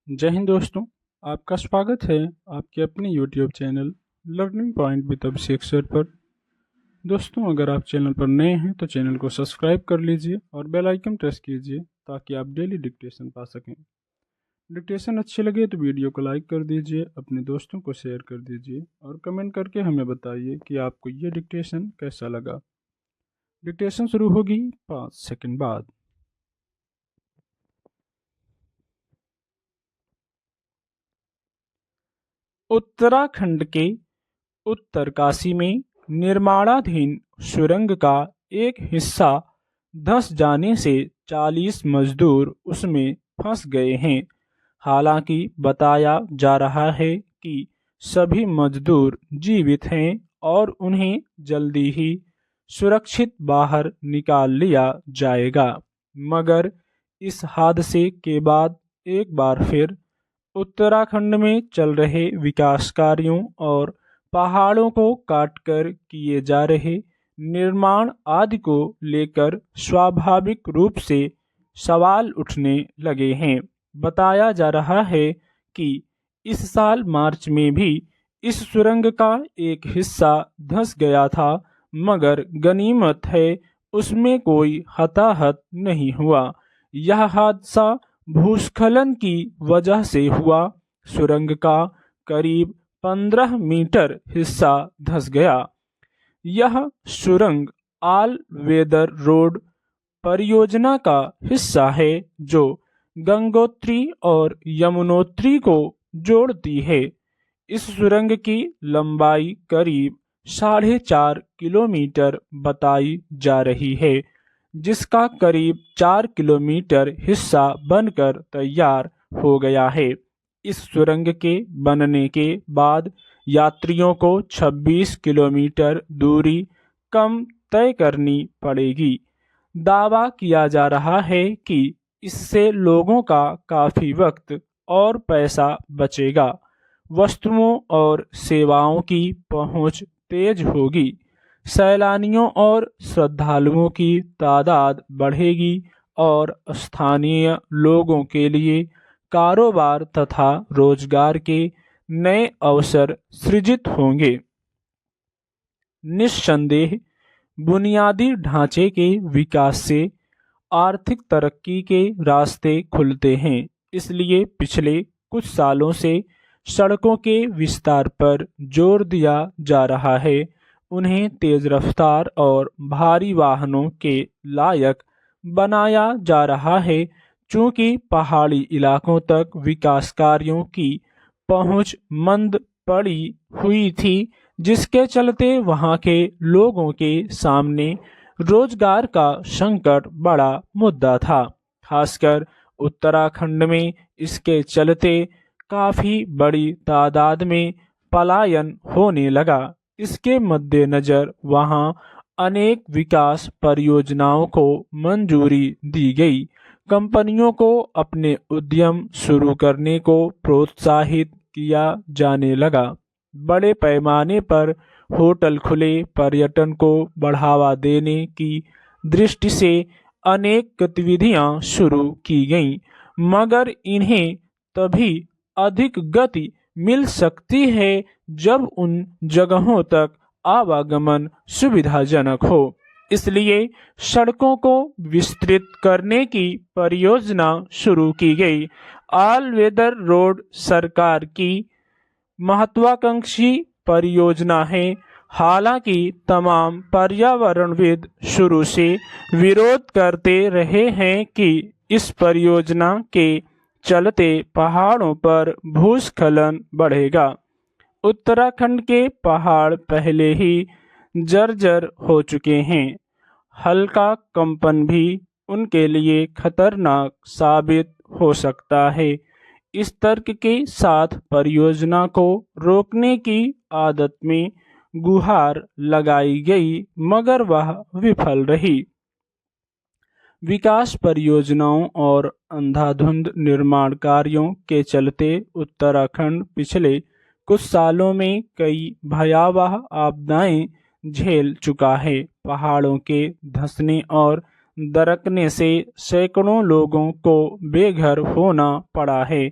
जय हिंद दोस्तों। आपका स्वागत है आपके अपने YouTube channel learning point with Abhishek sir पर। दोस्तों, अगर आप चैनल पर नए हैं तो चैनल को सब्सक्राइब कर लीजिए और बेल आइकन प्रेस कीजिए ताकि आप डेली डिक्टेशन पा सकें। डिक्टेशन अच्छे लगे तो वीडियो को लाइक कर दीजिए, अपने दोस्तों को शेयर कर दीजिए और कमेंट करके हमें बताइए कि आपको ये डिक्टेशन कैसा लगा। डिक्टेशन शुरू होगी 5 सेकंड बाद। उत्तराखंड के उत्तरकाशी में निर्माणाधीन सुरंग का एक हिस्सा धंस जाने से 40 मजदूर उसमें फंस गए हैं। हालांकि बताया जा रहा है कि सभी मजदूर जीवित हैं और उन्हें जल्दी ही सुरक्षित बाहर निकाल लिया जाएगा। मगर इस हादसे के बाद एक बार फिर उत्तराखंड में चल रहे विकास कार्यों और पहाड़ों को काटकर किए जा रहे निर्माण आदि को लेकर स्वाभाविक रूप से सवाल उठने लगे हैं। बताया जा रहा है कि इस साल मार्च में भी इस सुरंग का एक हिस्सा धंस गया था, मगर गनीमत है उसमें कोई हताहत नहीं हुआ। यह हादसा भूस्खलन की वजह से हुआ। सुरंग का करीब 15 मीटर हिस्सा धंस गया। यह सुरंग ऑल वेदर रोड परियोजना का हिस्सा है जो गंगोत्री और यमुनोत्री को जोड़ती है। इस सुरंग की लंबाई करीब 4.5 किलोमीटर बताई जा रही है, जिसका करीब 4 किलोमीटर हिस्सा बनकर तैयार हो गया है। इस सुरंग के बनने के बाद यात्रियों को 26 किलोमीटर दूरी कम तय करनी पड़ेगी। दावा किया जा रहा है कि इससे लोगों का काफ़ी वक्त और पैसा बचेगा। वस्तुओं और सेवाओं की पहुंच तेज होगी। सैलानियों और श्रद्धालुओं की तादाद बढ़ेगी और स्थानीय लोगों के लिए कारोबार तथा रोजगार के नए अवसर सृजित होंगे। निस्संदेह बुनियादी ढांचे के विकास से आर्थिक तरक्की के रास्ते खुलते हैं। इसलिए पिछले कुछ सालों से सड़कों के विस्तार पर जोर दिया जा रहा है। उन्हें तेज रफ्तार और भारी वाहनों के लायक बनाया जा रहा है, चूंकि पहाड़ी इलाकों तक विकास कार्यों की पहुंच मंद पड़ी हुई थी, जिसके चलते वहां के लोगों के सामने रोजगार का संकट बड़ा मुद्दा था। खासकर उत्तराखंड में इसके चलते काफी बड़ी तादाद में पलायन होने लगा। इसके मद्देनजर वहां अनेक विकास परियोजनाओं को मंजूरी दी गई। कंपनियों को अपने उद्यम शुरू करने को प्रोत्साहित किया जाने लगा। बड़े पैमाने पर होटल खुले। पर्यटन को बढ़ावा देने की दृष्टि से अनेक गतिविधियां शुरू की गईं, मगर इन्हें तभी अधिक गति मिल सकती है जब उन जगहों तक आवागमन सुविधाजनक हो। इसलिए सड़कों को विस्तृत करने की परियोजना शुरू की गई। ऑल वेदर रोड सरकार की महत्वाकांक्षी परियोजना है। हालांकि तमाम पर्यावरणविद शुरू से विरोध करते रहे हैं कि इस परियोजना के चलते पहाड़ों पर भूस्खलन बढ़ेगा। उत्तराखंड के पहाड़ पहले ही जर्जर हो चुके हैं। हल्का कंपन भी उनके लिए खतरनाक साबित हो सकता है। इस तर्क के साथ परियोजना को रोकने की आदत में गुहार लगाई गई, मगर वह विफल रही। विकास परियोजनाओं और अंधाधुंध निर्माण कार्यों के चलते उत्तराखंड पिछले कुछ सालों में कई भयावह आपदाएं झेल चुका है। पहाड़ों के धंसने और दरकने से सैकड़ों लोगों को बेघर होना पड़ा है।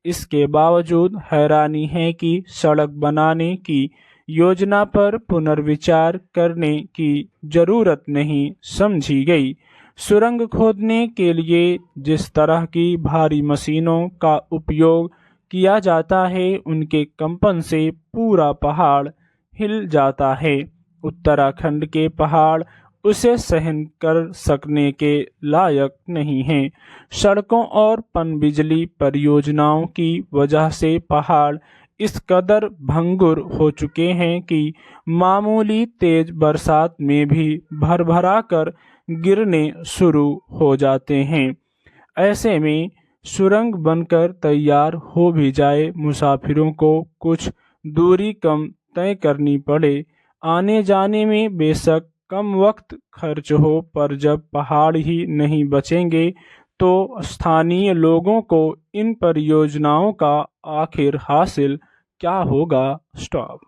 इसके बावजूद हैरानी है कि सड़क बनाने की योजना पर पुनर्विचार करने की जरूरत नहीं समझी गई। सुरंग खोदने के लिए जिस तरह की भारी मशीनों का उपयोग किया जाता है, उनके कंपन से पूरा पहाड़ हिल जाता है। उत्तराखंड के पहाड़ उसे सहन कर सकने के लायक नहीं हैं। सड़कों और पनबिजली परियोजनाओं की वजह से पहाड़ इस कदर भंगुर हो चुके हैं कि मामूली तेज बरसात में भी भरभरा कर गिरने शुरू हो जाते हैं। ऐसे में सुरंग बनकर तैयार हो भी जाए, मुसाफिरों को कुछ दूरी कम तय करनी पड़े, आने जाने में बेशक कम वक्त खर्च हो, पर जब पहाड़ ही नहीं बचेंगे तो स्थानीय लोगों को इन परियोजनाओं का आखिर हासिल क्या होगा। स्टॉप।